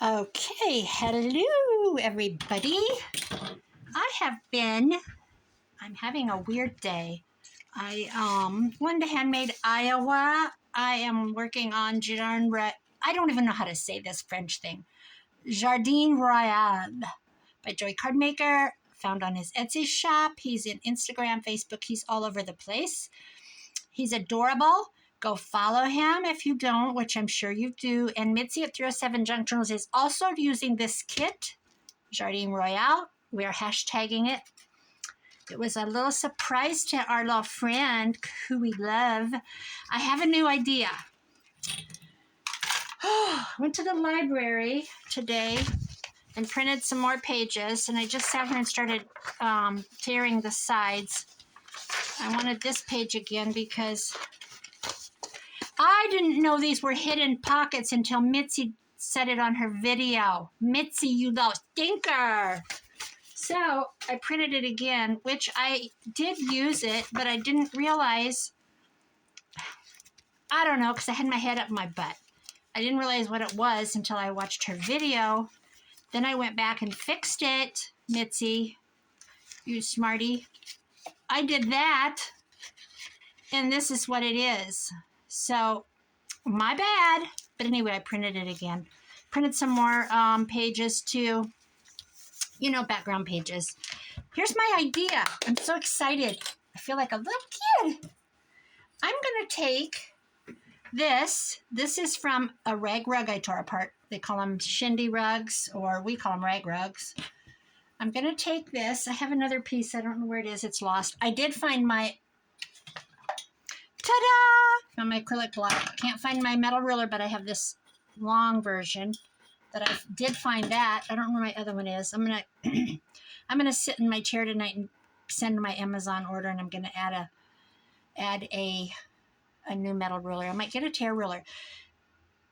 Okay, hello everybody. I'm having a weird day. I went to Handmade Iowa. I am working on I don't even know how to say this French thing. Jardin Royal by Joy Cardmaker, found on his Etsy shop. He's in Instagram, Facebook, he's all over the place. He's adorable. Go follow him if you don't, which I'm sure you do. And Mitzi at 307 Junk Journals is also using this kit, Jardin Royale. We are hashtagging it. It was a little surprise to our little friend who we love. I have a new idea. Went to the library today and printed some more pages, and I just sat here and started tearing the sides. I wanted this page again because I didn't know these were hidden pockets until Mitzi said it on her video. Mitzi, you little stinker. So I printed it again, which I did use it, but I didn't realize, I don't know, because I had my head up my butt. I didn't realize what it was until I watched her video. Then I went back and fixed it. Mitzi, you smarty. I did that, and this is what it is. So, my bad. But anyway, I printed it again. Printed some more pages too. You know, background pages. Here's my idea. I'm so excited. I feel like a little kid. I'm going to take this. This is from a rag rug I tore apart. They call them shindy rugs, or we call them rag rugs. I'm going to take this. I have another piece. I don't know where it is. It's lost. I did find my... Ta-da! Found my acrylic block. Can't find my metal ruler, but I have this long version that I did find that. I don't know where my other one is. I'm gonna sit in my chair tonight and send my Amazon order, and I'm gonna add a new metal ruler. I might get a tear ruler.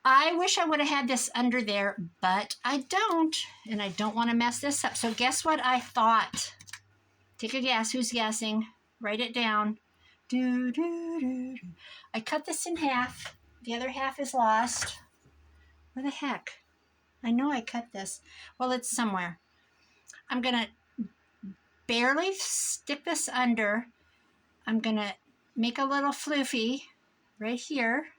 I wish I would have had this under there, but I don't, and I don't want to mess this up. So guess what I thought? Take a guess. Who's guessing? Write it down. I cut this in half. The other half is lost. Where the heck? I know I cut this. Well, it's somewhere. I'm going to barely stick this under. I'm going to make a little floofy right here.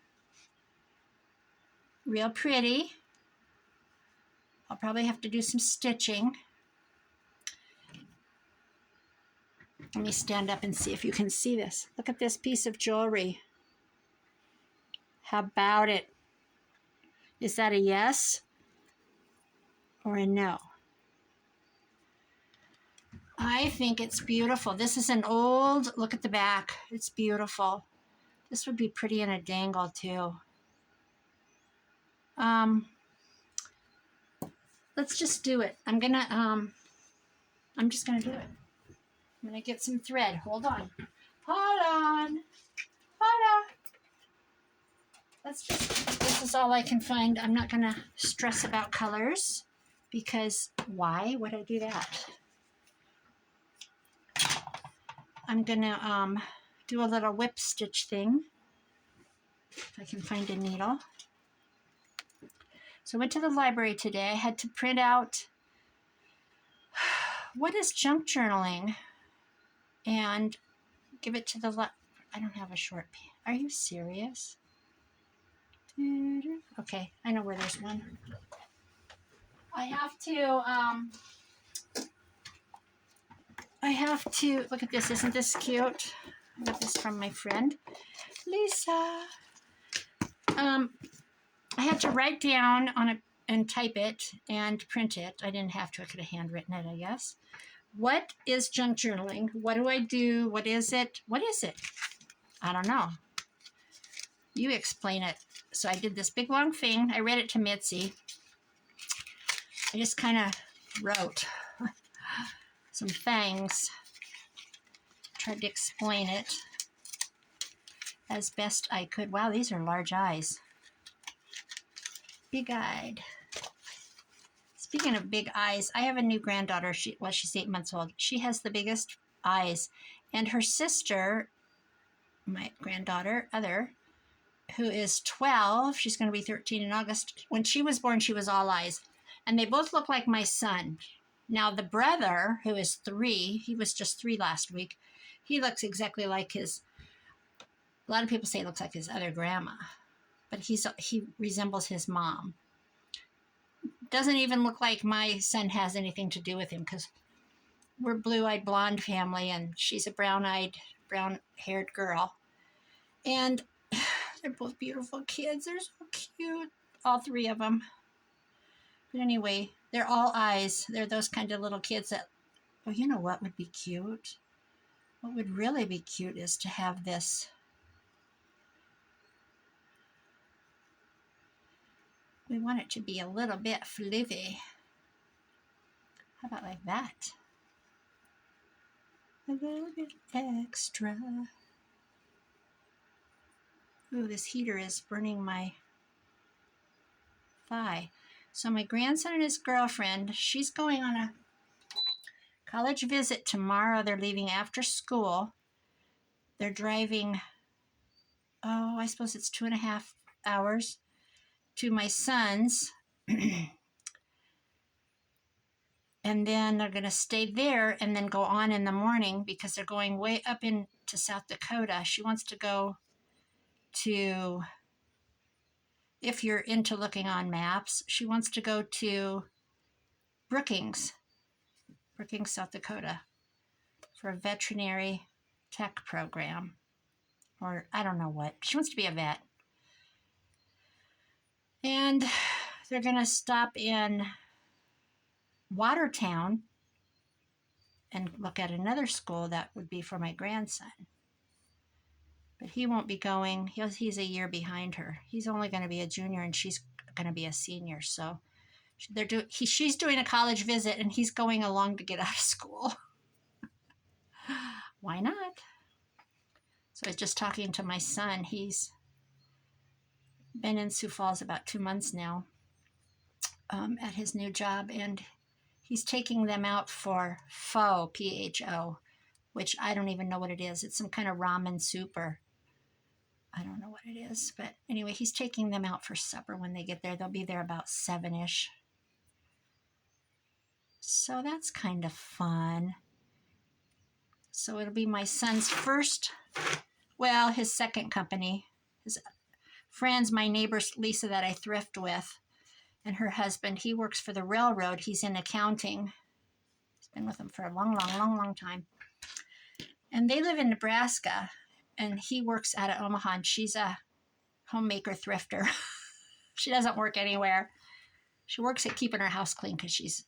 Real pretty. I'll probably have to do some stitching. Let me stand up and see if you can see this. Look at this piece of jewelry. How about it? Is that a yes or a no? I think it's beautiful. This is an old, look at the back. It's beautiful. This would be pretty in a dangle too. Let's just do it. I'm just gonna do it. I'm gonna get some thread. Hold on. This is all I can find. I'm not gonna stress about colors because why would I do that? I'm gonna do a little whip stitch thing. If I can find a needle. So I went to the library today. I had to print out what is junk journaling and give it to the I don't have a short piece. Are you serious? Okay, I know where there's one. I have to look at this. Isn't this cute? I got this from my friend Lisa. I had to write down on and type it and print it. I didn't have to. I could have handwritten it, I guess. What is junk journaling? What do I do? What is it? What is it? I don't know. You explain it. So I did this big long thing. I read it to Mitzi. I just kind of wrote some things. Tried to explain it as best I could. Wow, these are large eyes. Big-eyed. Speaking of big eyes, I have a new granddaughter. She's 8 months old. She has the biggest eyes. And her sister, my granddaughter, who is 12, she's going to be 13 in August. When she was born, she was all eyes. And they both look like my son. Now, the brother, who is 3, he was just 3 last week, he looks exactly like his, a lot of people say he looks like his other grandma, but he resembles his mom. Doesn't even look like my son has anything to do with him because we're blue-eyed blonde family and she's a brown-eyed, brown-haired girl. And they're both beautiful kids. They're so cute, all 3 of them. But anyway, they're all eyes. They're those kind of little kids that, oh, you know what would be cute? What would really be cute is to have this. We want it to be a little bit fluffy. How about like that? A little bit extra. Ooh, this heater is burning my thigh. So my grandson and his girlfriend, she's going on a college visit tomorrow. They're leaving after school. They're driving, oh, I suppose it's 2.5 hours to my son's. And then they're going to stay there and then go on in the morning because they're going way up into South Dakota. She wants to go to, if you're into looking on maps, she wants to go to Brookings, South Dakota, for a veterinary tech program. Or I don't know what. She wants to be a vet. And they're going to stop in Watertown and look at another school that would be for my grandson. But he won't be going. He's a year behind her. He's only going to be a junior and she's going to be a senior. So she's doing a college visit and he's going along to get out of school. Why not? So I was just talking to my son. He's been in Sioux Falls about 2 months now at his new job, and he's taking them out for pho, P-H-O, which I don't even know what it is. It's some kind of ramen soup, or I don't know what it is. But anyway, he's taking them out for supper when they get there. They'll be there about 7-ish. So that's kind of fun. So it'll be my son's first, well, his second company. His friends, my neighbor Lisa that I thrift with, and her husband, he works for the railroad. He's in accounting. He's been with them for a long time. And they live in Nebraska, and he works out of Omaha, and she's a homemaker thrifter. She doesn't work anywhere. She works at keeping her house clean because she's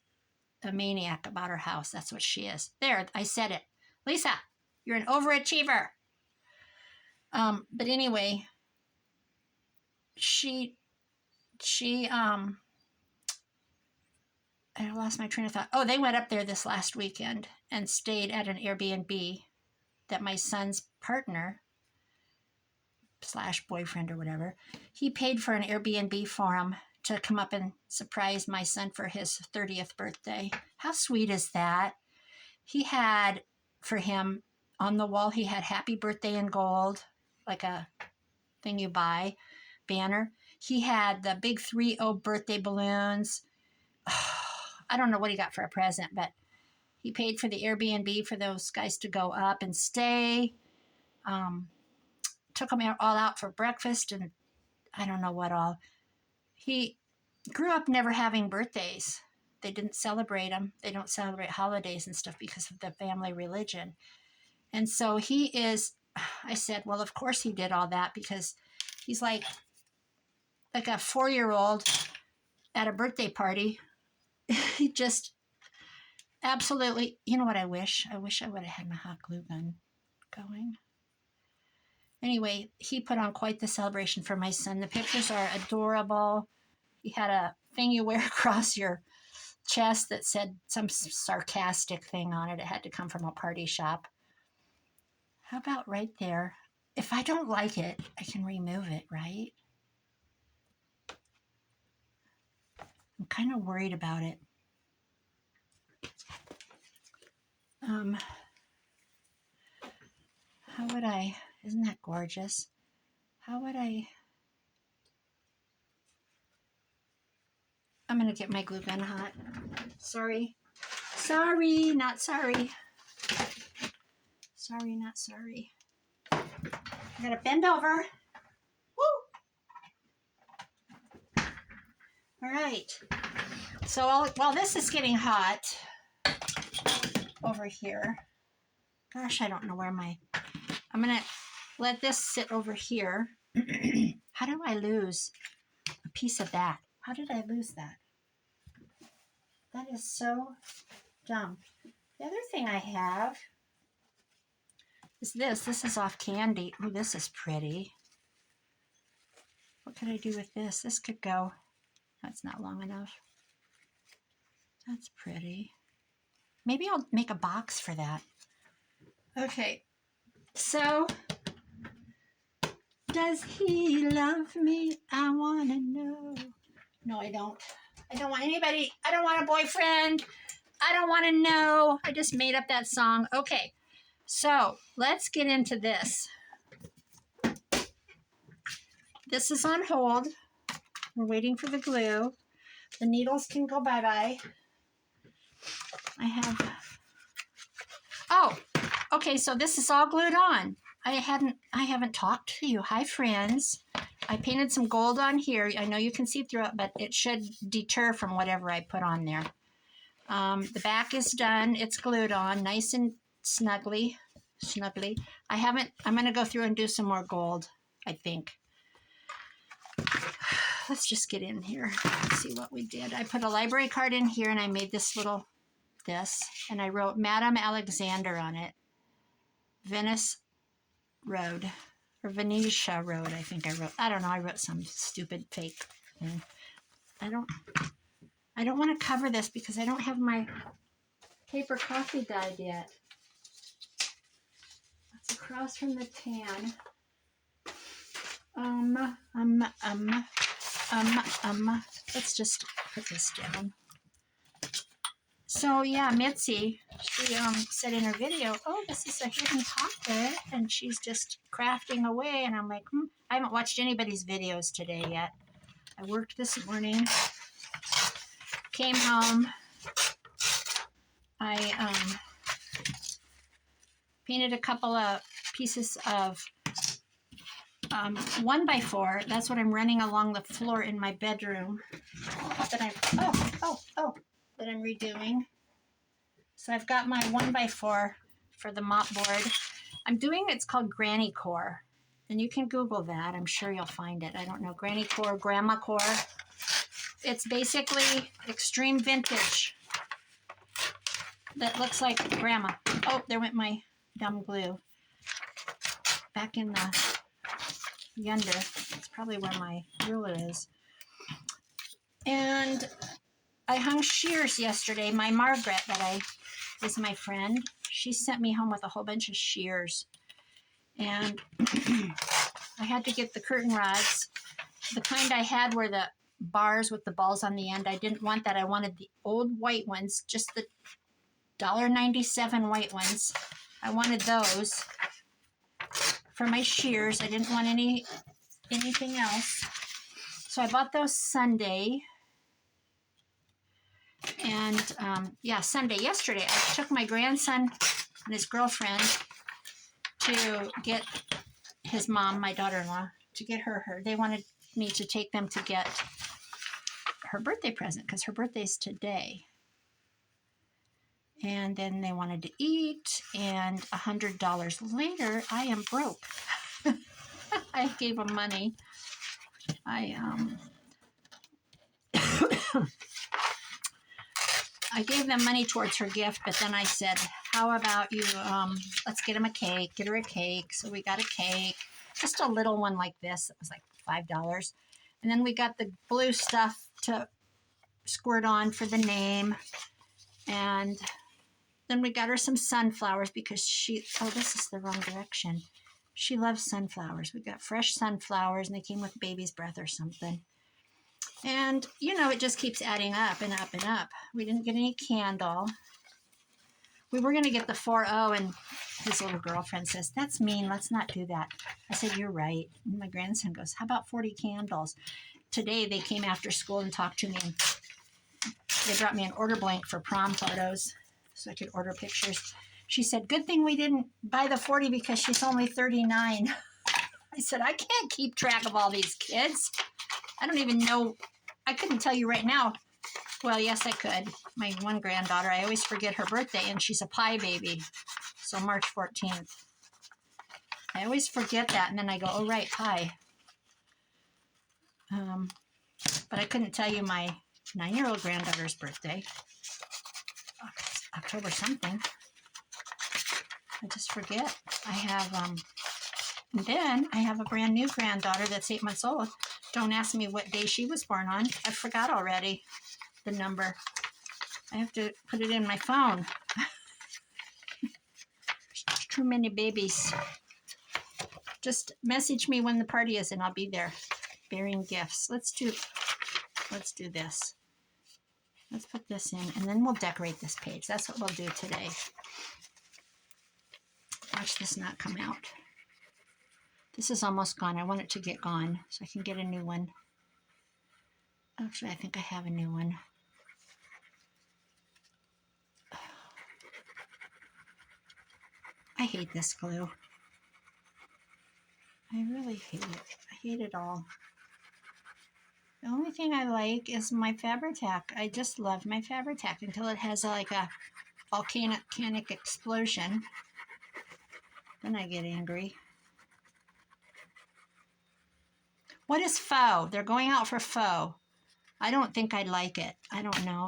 a maniac about her house. That's what she is. There, I said it. Lisa, you're an overachiever. But anyway, I lost my train of thought. Oh, they went up there this last weekend and stayed at an Airbnb that my son's partner / boyfriend or whatever, he paid for an Airbnb for him to come up and surprise my son for his 30th birthday. How sweet is that? He had, for him, on the wall, he had happy birthday in gold, like a thing you buy, banner. He had the big 3-0 birthday balloons. I don't know what he got for a present, but he paid for the Airbnb for those guys to go up and stay. Took them all out for breakfast and I don't know what all. He grew up never having birthdays. They didn't celebrate them. They don't celebrate holidays and stuff because of the family religion. And so he is, I said, well, of course he did all that because he's like a 4-year-old at a birthday party. He just absolutely, you know what I wish? I wish I would have had my hot glue gun going. Anyway, he put on quite the celebration for my son. The pictures are adorable. He had a thing you wear across your chest that said some sarcastic thing on it. It had to come from a party shop. How about right there? If I don't like it, I can remove it, right? I'm kind of worried about it. How would I, isn't that gorgeous? How would I, I'm going to get my glue gun hot. Sorry. Sorry, not sorry. Sorry, not sorry. I got to bend over. Woo! All right. So while this is getting hot over here, gosh, I don't know where I'm going to let this sit over here. How do I lose a piece of that? How did I lose that? That is so dumb. The other thing I have is this. This is off candy. Oh, this is pretty. What could I do with this? This could go. That's not long enough. That's pretty. Maybe I'll make a box for that. Okay. So, does he love me? I want to know. No, I don't. I don't want anybody. I don't want a boyfriend. I don't want to know. I just made up that song. Okay. So, let's get into this. This is on hold. We're waiting for the glue. The needles can go bye-bye. I have... Oh, okay, so this is all glued on. I haven't talked to you. Hi, friends. I painted some gold on here. I know you can see through it, but it should deter from whatever I put on there. The back is done. It's glued on, nice and snugly. I'm going to go through and do some more gold, I think. Let's just get in here. Let's see what we did. I put a library card in here, and I made this, and I wrote Madame Alexander on it. Venice Road, or Venetia Road, I think I wrote. I don't know, I wrote some stupid fake thing. I don't want to cover this because I don't have my paper coffee dyed yet. It's across from the tan. Let's just put this down. So yeah, Mitzi, she said in her video, oh, this is a hidden pocket, and she's just crafting away, and I'm like, I haven't watched anybody's videos today yet. I worked this morning, came home, I painted a couple of pieces of 1x4. That's what I'm running along the floor in my bedroom that I'm redoing. So I've got my 1x4 for the mop board. I'm doing, it's called Granny Core. And you can Google that. I'm sure you'll find it. I don't know, Granny Core, Grandma Core. It's basically extreme vintage that looks like grandma. Oh, there went my dumb glue. Back in the yonder. It's probably where my ruler is. And I hung shears yesterday. My Margaret, is my friend. She sent me home with a whole bunch of shears. And I had to get the curtain rods. The kind I had were the bars with the balls on the end. I didn't want that. I wanted the old white ones, just the $1.97 white ones. I wanted those for my shears. I didn't want anything else. So I bought those Sunday. And Sunday, yesterday, I took my grandson and his girlfriend to get his mom, my daughter-in-law, to get her. They wanted me to take them to get her birthday present because her birthday's today. And then they wanted to eat, and $100 later, I am broke. I gave them money. I gave them money towards her gift, but then I said, how about you, let's get them a cake, get her a cake. So we got a cake, just a little one like this. It was like $5. And then we got the blue stuff to squirt on for the name. And then we got her some sunflowers because this is the wrong direction. She loves sunflowers. We got fresh sunflowers, and they came with baby's breath or something. And, it just keeps adding up and up and up. We didn't get any candle. We were going to get the 4.0, and his little girlfriend says, that's mean. Let's not do that. I said, you're right. And my grandson goes, how about 40 candles? Today, they came after school and talked to me. And They brought me an order blank for prom photos so I could order pictures. She said, good thing we didn't buy the 40 because she's only 39. I said, I can't keep track of all these kids. I don't even know. I couldn't tell you right now. Well, yes, I could. My one granddaughter, I always forget her birthday, and she's a pie baby. So March 14th. I always forget that, and then I go, oh, right, pie. But I couldn't tell you my 9-year-old granddaughter's birthday. October something. I just forget. I have, and then I have a brand new granddaughter that's 8 months old. Don't ask me what day she was born on. I forgot already the number. I have to put it in my phone. There's too many babies. Just message me when the party is and I'll be there bearing gifts. Let's do this. Let's put this in and then we'll decorate this page. That's what we'll do today. Watch this not come out. This is almost gone. I want it to get gone so I can get a new one. Actually, I think I have a new one. I hate this glue. I really hate it. I hate it all. The only thing I like is my Fabri-Tac. I just love my Fabri-Tac until it has like a volcanic explosion. Then I get angry. What is faux? They're going out for faux. I don't think I'd like it. I don't know.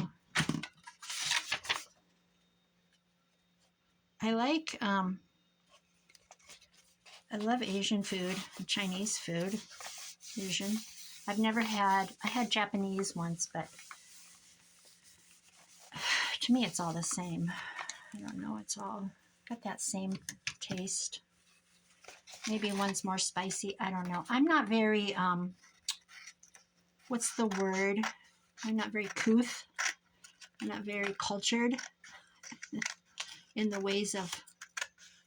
I like, I love Asian food, Chinese food, Asian. I've never had, I had Japanese once, but to me it's all the same. I don't know, it's all got that same taste. Maybe one's more spicy, I don't know. I'm not very, what's the word? I'm not very couth. I'm not very cultured in the ways of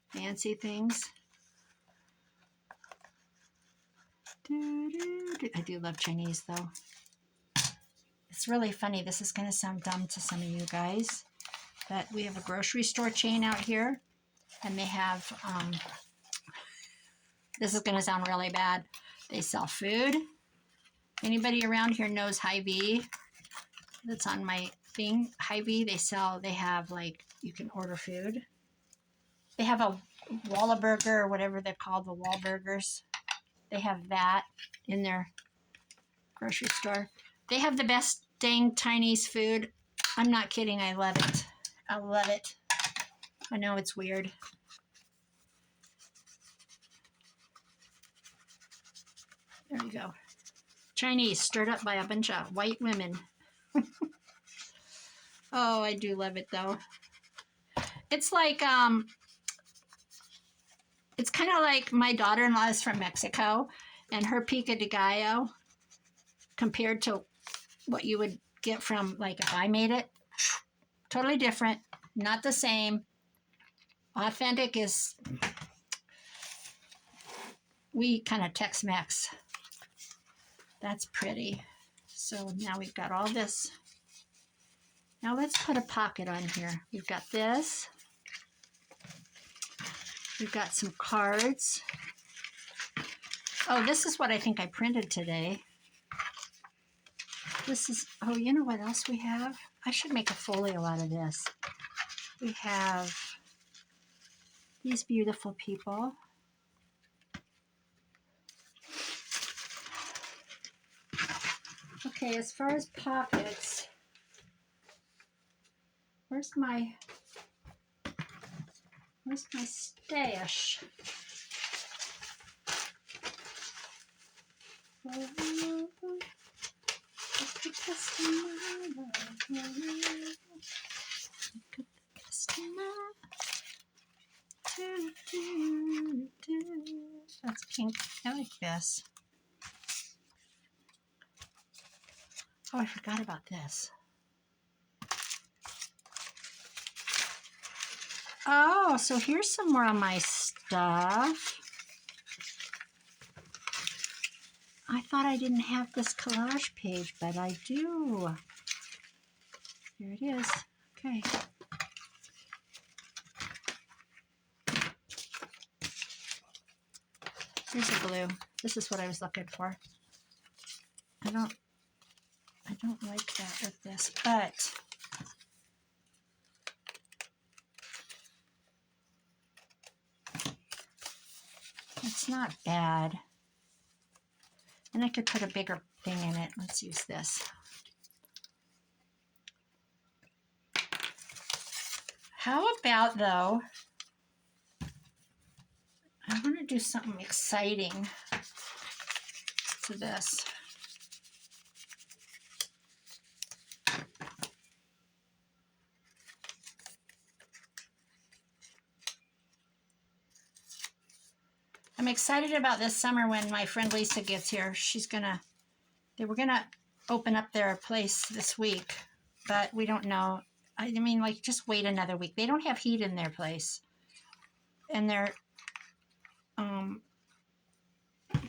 fancy things. I do love Chinese though. It's really funny. This is going to sound dumb to some of you guys, but we have a grocery store chain out here and they have, this is going to sound really bad. They sell food. Anybody around here knows Hy-Vee? That's on my thing. Hy-Vee, they have like, you can order food. They have a Wallaburger or whatever they're called, the Wahlburgers. They have that in their grocery store. They have the best dang Chinese food. I'm not kidding. I love it. I love it. I know it's weird. There you go. Chinese stirred up by a bunch of white women. Oh, I do love it though. It's like, it's kind of like my daughter-in-law is from Mexico and her pico de gallo compared to what you would get from, like, if I made it, totally different, not the same. Authentic is, we kind of Tex-Mex. That's pretty. So now we've got all this. Now let's put a pocket on here. We've got this. We've got some cards. Oh, this is what I think I printed today. This is, oh, you know what else we have? I should make a folio out of this. We have these beautiful people. Okay, as far as pockets, where's my stash? That's pink. I like this. Oh, I forgot about this. Oh, so here's some more of my stuff. I thought I didn't have this collage page, but I do. Here it is. Okay. Here's the blue. This is what I was looking for. I don't like that with this, but it's not bad. And I could put a bigger thing in it. Let's use this. How about, though, I want to do something exciting to this. I'm excited about this summer when my friend Lisa gets here. They were gonna open up their place this week, but we don't know. I mean, like, just wait another week. They don't have heat in their place, and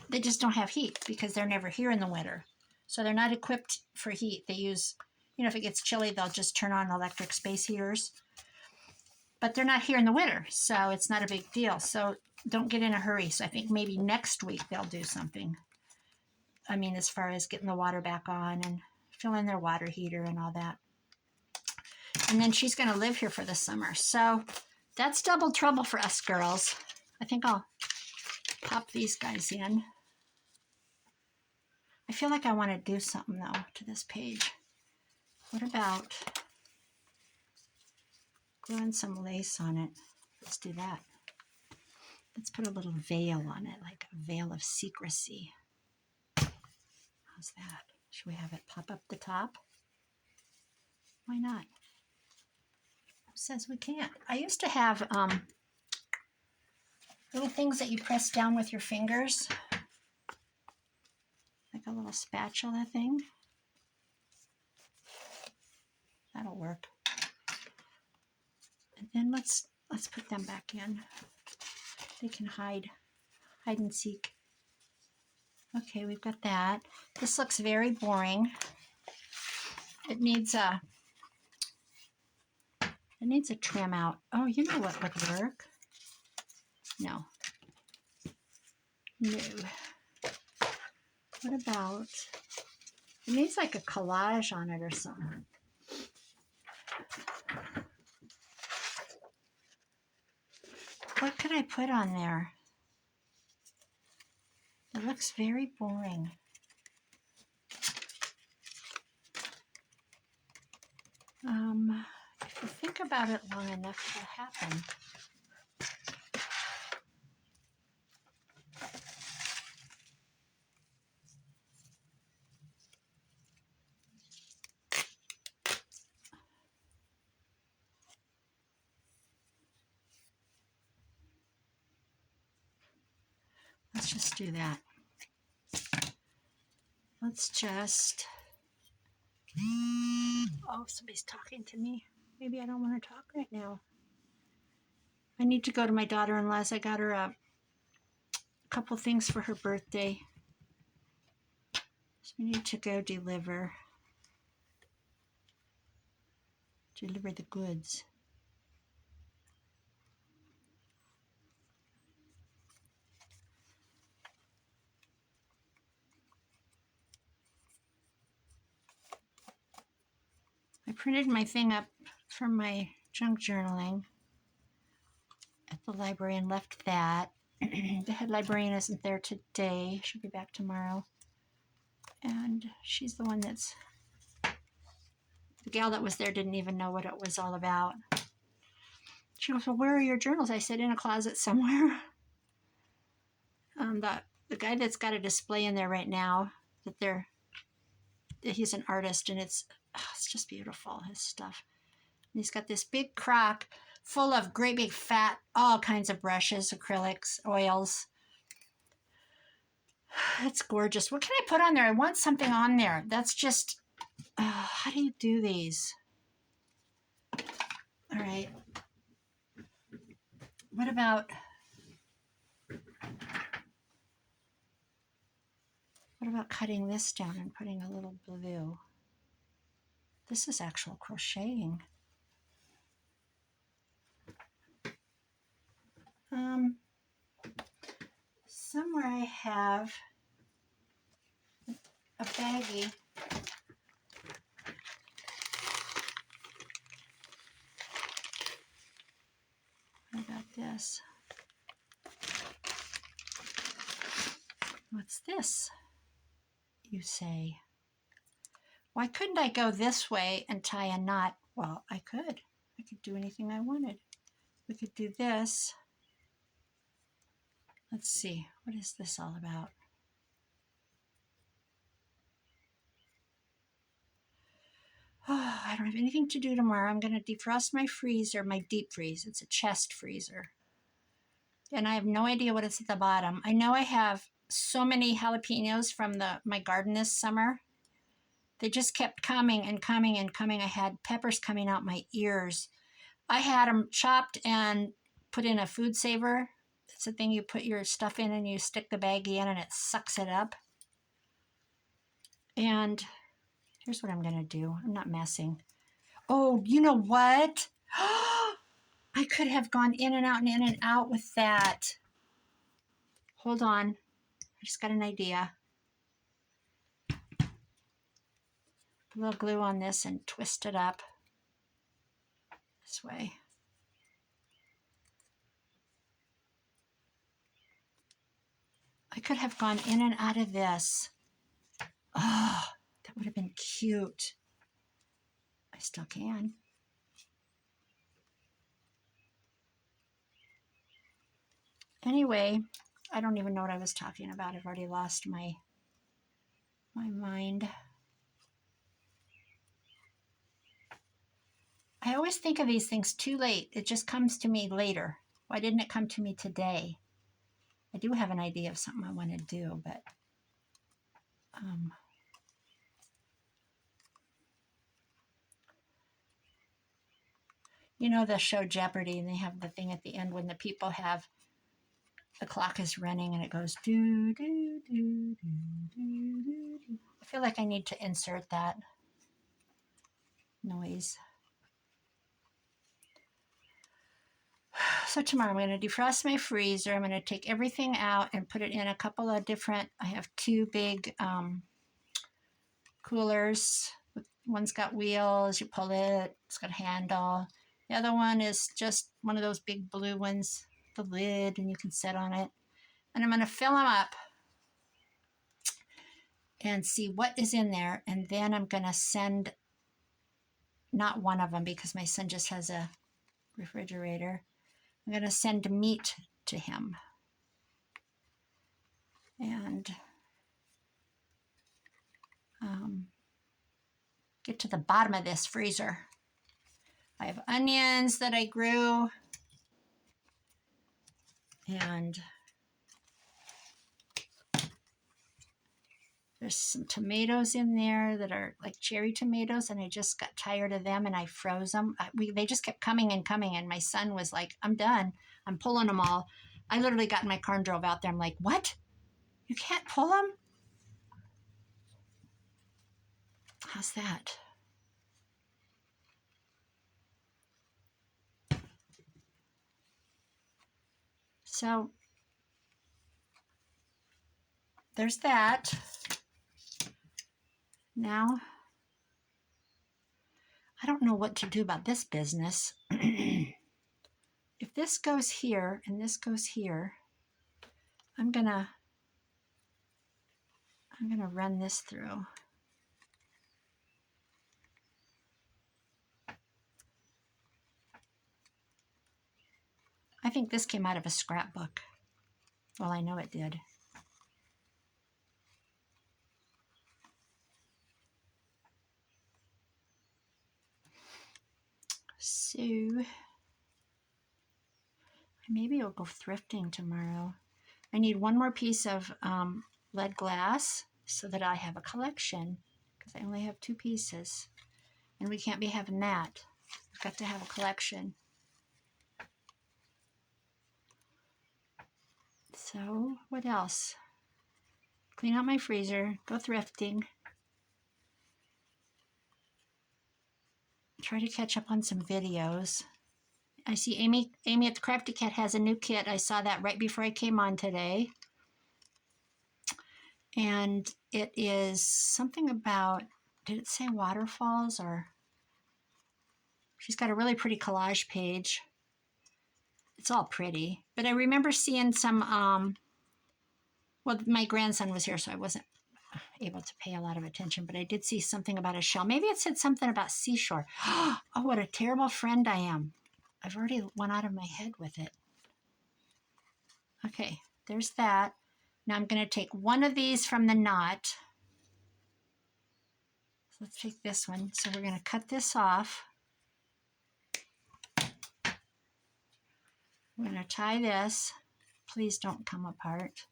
they just don't have heat because they're never here in the winter. So they're not equipped for heat. They use, if it gets chilly, they'll just turn on electric space heaters. But they're not here in the winter, so it's not a big deal. So don't get in a hurry. So I think maybe next week they'll do something. I mean, as far as getting the water back on and filling their water heater and all that. And then she's going to live here for the summer. So that's double trouble for us girls. I think I'll pop these guys in. I feel like I want to do something, though, to this page. What about gluing some lace on it? Let's do that. Let's put a little veil on it, like a veil of secrecy. How's that? Should we have it pop up the top? Why not? Who says we can't? I used to have little things that you press down with your fingers. Like a little spatula thing. That'll work. And then let's put them back in. They can hide and seek. Okay, we've got that. This looks very boring. It needs a trim out. Oh, you know what would work? No. What about, it needs like a collage on it or something. What could I put on there? It looks very boring. If you think about it long enough, it'll happen. Let's just do that. Let's just... Oh, somebody's talking to me. Maybe I don't want to talk right now. I need to go to my daughter-in-law's. I got her a couple things for her birthday. So we need to go deliver the goods. I printed my thing up from my junk journaling at the library and left that. The head librarian isn't there today. She'll be back tomorrow. And she's the one that's... The gal that was there didn't even know what it was all about. She goes, well, where are your journals? I said, in a closet somewhere. The guy that's got a display in there right now, he's an artist, and it's just beautiful, his stuff. And he's got this big crock full of great big fat, all kinds of brushes, acrylics, oils. It's gorgeous. What can I put on there? I want something on there. That's just, how do you do these? All right. What about cutting this down and putting a little blue? This is actual crocheting. Somewhere I have a baggie. What about this? What's this, you say? Why couldn't I go this way and tie a knot? Well, I could. I could do anything I wanted. We could do this. Let's see, what is this all about? Oh, I don't have anything to do tomorrow. I'm going to defrost my freezer, my deep freeze. It's a chest freezer. And I have no idea what is at the bottom. I know I have so many jalapenos from my garden this summer. They just kept coming and coming and coming. I had peppers coming out my ears. I had them chopped and put in a food saver. It's a thing you put your stuff in and you stick the baggie in and it sucks it up. And here's what I'm going to do. I'm not messing. Oh, you know what? I could have gone in and out and in and out with that. Hold on. I just got an idea. Put a little glue on this and twist it up this way. I could have gone in and out of this. Oh, that would have been cute. I still can. Anyway, I don't even know what I was talking about. I've already lost my mind. I always think of these things too late. It just comes to me later. Why didn't it come to me today? I do have an idea of something I want to do, but you know the show Jeopardy, and they have the thing at the end when the people have the clock is running and it goes do do do do do do. I feel like I need to insert that noise. So tomorrow I'm going to defrost my freezer. I'm going to take everything out and put it in a couple of different, I have two big coolers. One's got wheels, you pull it, it's got a handle. The other one is just one of those big blue ones, the lid, and you can sit on it. And I'm going to fill them up and see what is in there. And then I'm going to send, not one of them because my son just has a refrigerator. I'm going to send meat to him. And get to the bottom of this freezer. I have onions that I grew. And there's some tomatoes in there that are like cherry tomatoes, and I just got tired of them and I froze them. They just kept coming and coming, and my son was like, I'm done. I'm pulling them all. I literally got in my car and drove out there. I'm like, what? You can't pull them? How's that? So there's that. Now, I don't know what to do about this business. If this goes here and this goes here, I'm gonna run this through. I think this came out of a scrapbook. Well, I know it did. So maybe I'll go thrifting tomorrow. I need one more piece of lead glass so that I have a collection, because I only have two pieces. And we can't be having that. We've got to have a collection. So what else? Clean out my freezer, go thrifting. try to catch up on some videos. I see Amy at the Crafty Cat has a new kit. I saw that right before I came on today. And it is something about, did it say waterfalls or? She's got a really pretty collage page. It's all pretty. But I remember seeing some, well, my grandson was here, so I wasn't able to pay a lot of attention, but I did see something about a shell. Maybe it said something about seashore. Oh, what a terrible friend I am. I've already went out of my head with it. Okay, there's that. Now I'm going to take one of these from the knot. So let's take this one. So we're going to cut this off. I'm going to tie this. Please don't come apart.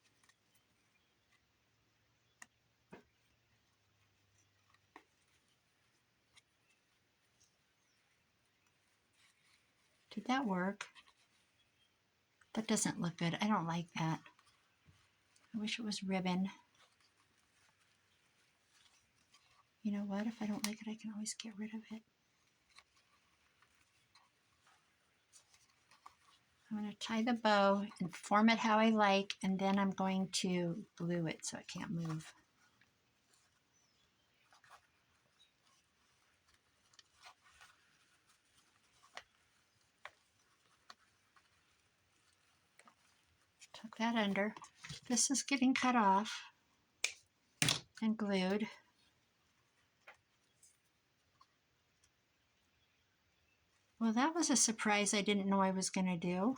Did that work? That doesn't look good. I don't like that. I wish it was ribbon. You know what? If I don't like it, I can always get rid of it. I'm going to tie the bow and form it how I like, and then I'm going to glue it so it can't move. Tuck that under. This is getting cut off and glued. Well, that was a surprise I didn't know I was going to do.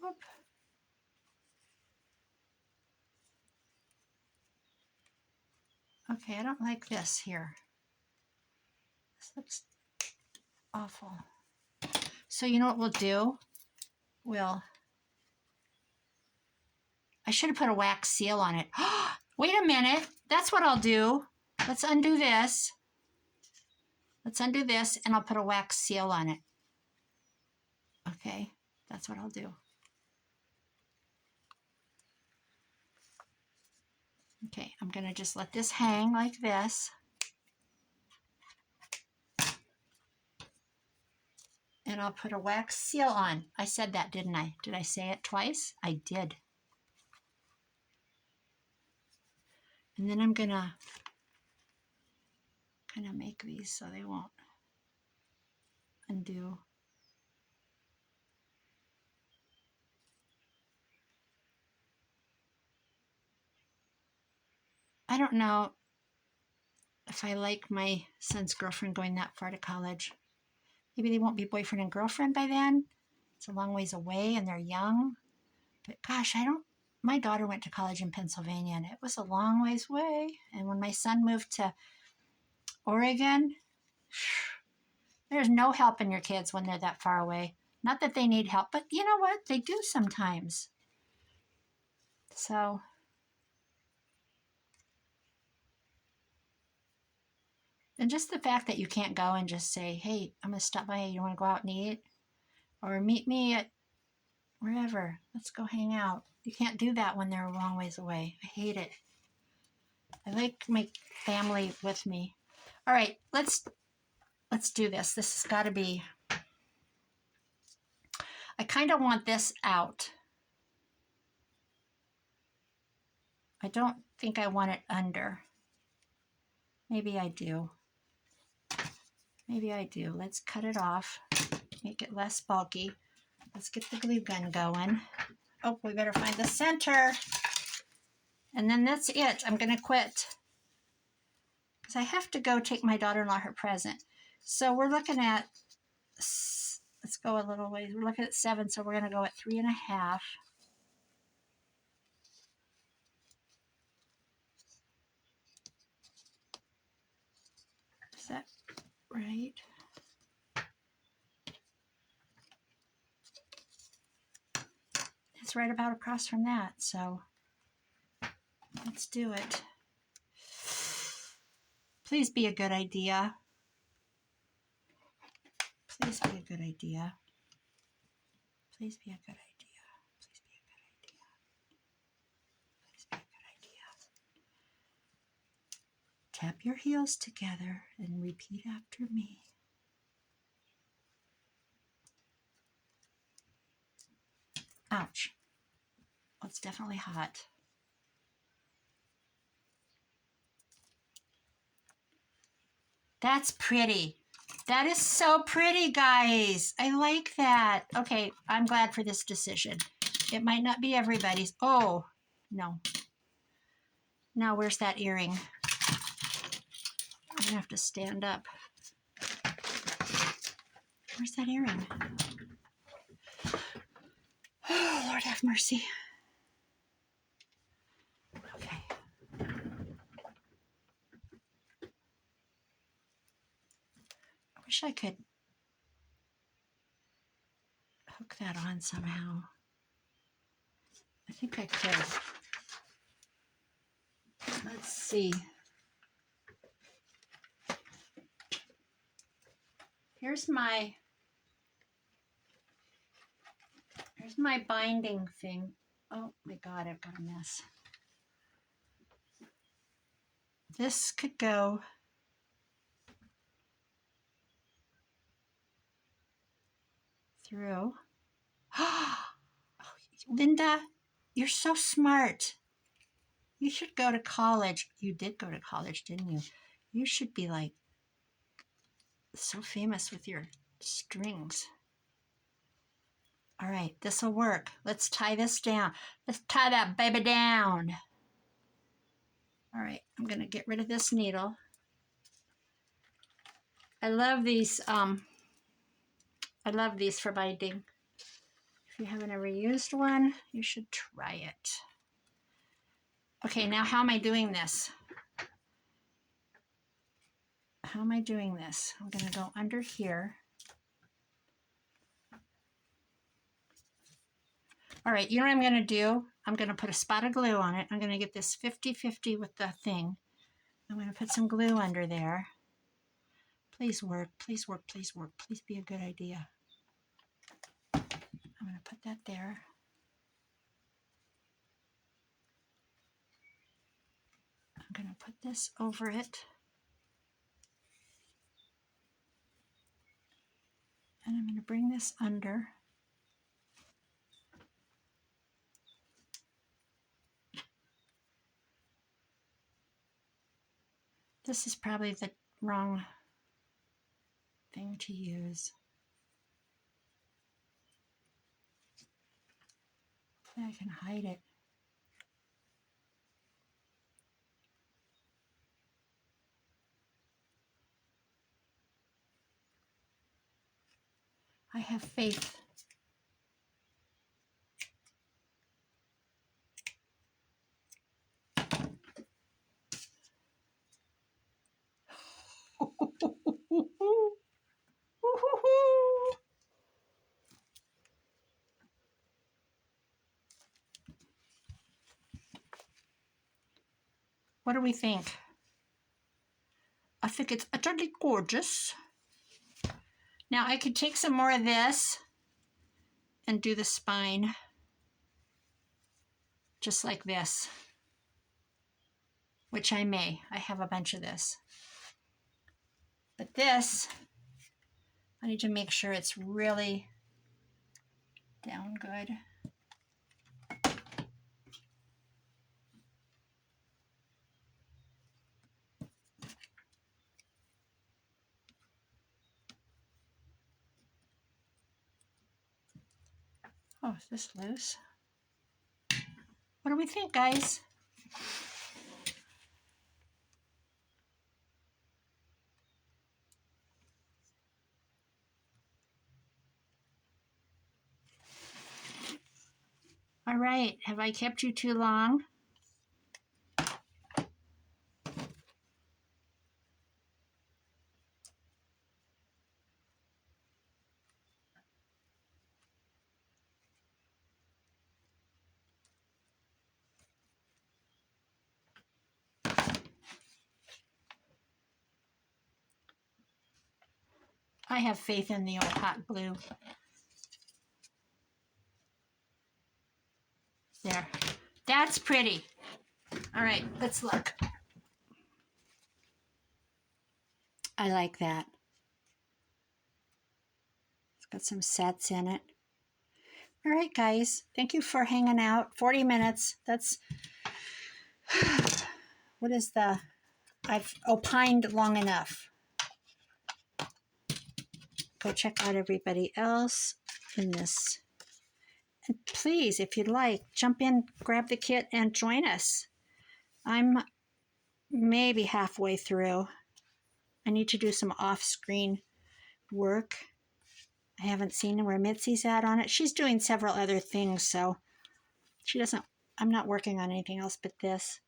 Whoop. Okay, I don't like this here. This looks awful. So you know what we'll do? I should have put a wax seal on it. Wait a minute. That's what I'll do. Let's undo this. Let's undo this, and I'll put a wax seal on it. Okay, that's what I'll do. Okay, I'm going to just let this hang like this. And I'll put a wax seal on. I said that, didn't I? Did I say it twice? I did. And then I'm going to kind of make these so they won't undo. I don't know if I like my son's girlfriend going that far to college. Maybe they won't be boyfriend and girlfriend by then. It's a long ways away and they're young. But gosh, my daughter went to college in Pennsylvania and it was a long ways away. And when my son moved to Oregon, there's no helping your kids when they're that far away. Not that they need help, but you know what? They do sometimes. So, and just the fact that you can't go and just say, hey, I'm going to stop by. You want to go out and eat? Or meet me at wherever. Let's go hang out. You can't do that when they're a long ways away. I hate it. I like my family with me. All right, let's do this. This has got to be, I kind of want this out. I don't think I want it under. Maybe I do. Maybe I do. Let's cut it off, make it less bulky. Let's get the glue gun going. Oh, we better find the center. And then that's it. I'm going to quit because I have to go take my daughter-in-law her present. So we're looking at, let's go a little ways. We're looking at 7, so we're going to go at 3.5. Is that right? It's right about across from that, so let's do it. Please be a good idea. Please be a good idea. Please be a good idea. Please be a good idea. Tap your heels together and repeat after me. Ouch. Oh, it's definitely hot. That's pretty. That is so pretty, guys. I like that. Okay, I'm glad for this decision. It might not be everybody's. Oh, no. Now, where's that earring? I'm going to have to stand up. Where's that earring? Oh, Lord have mercy. Okay. I wish I could hook that on somehow. I think I could. Let's see. Here's my binding thing. Oh my God, I've got a mess. This could go through. Oh, Linda, you're so smart. You should go to college. You did go to college, didn't you? You should be like so famous with your strings. All right, this will work. Let's tie this down. Let's tie that baby down. All right, I'm gonna get rid of this needle. I love these for binding. If you haven't ever used one, you should try it. Okay, now how am I doing this? How am I doing this? I'm gonna go under here. All right, you know what I'm gonna do? I'm gonna put a spot of glue on it. I'm gonna get this 50-50 with the thing. I'm gonna put some glue under there. Please work, please work, please work. Please be a good idea. I'm gonna put that there. I'm gonna put this over it. And I'm gonna bring this under. This is probably the wrong thing to use. Hopefully I can hide it. I have faith. What do we think? I think it's utterly gorgeous. Now I could take some more of this and do the spine just like this, which I may. I have a bunch of this. But this, I need to make sure it's really down good. Oh, is this loose? What do we think, guys? All right, have I kept you too long? I have faith in the old hot glue. There, that's pretty. All right, let's look. I like that. It's got some sets in it. All right, guys. Thank you for hanging out. 40 minutes. That's, what is I've opined long enough. Go check out everybody else in this. And please, if you'd like, jump in, grab the kit, and join us. I'm maybe halfway through. I need to do some off-screen work. I haven't seen where Mitzi's at on it. She's doing several other things, so she doesn't, I'm not working on anything else but this.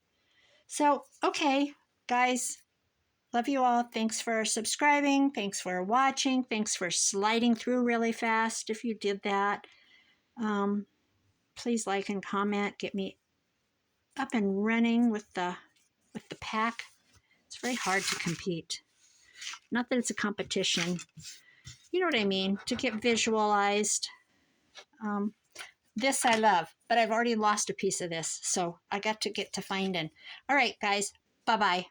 So, okay, guys, love you all. Thanks for subscribing. Thanks for watching. Thanks for sliding through really fast if you did that. Please like and comment. Get me up and running with the pack. It's very hard to compete. Not that it's a competition. You know what I mean? To get visualized. This I love, but I've already lost a piece of this, so I got to get to finding. All right, guys. Bye-bye.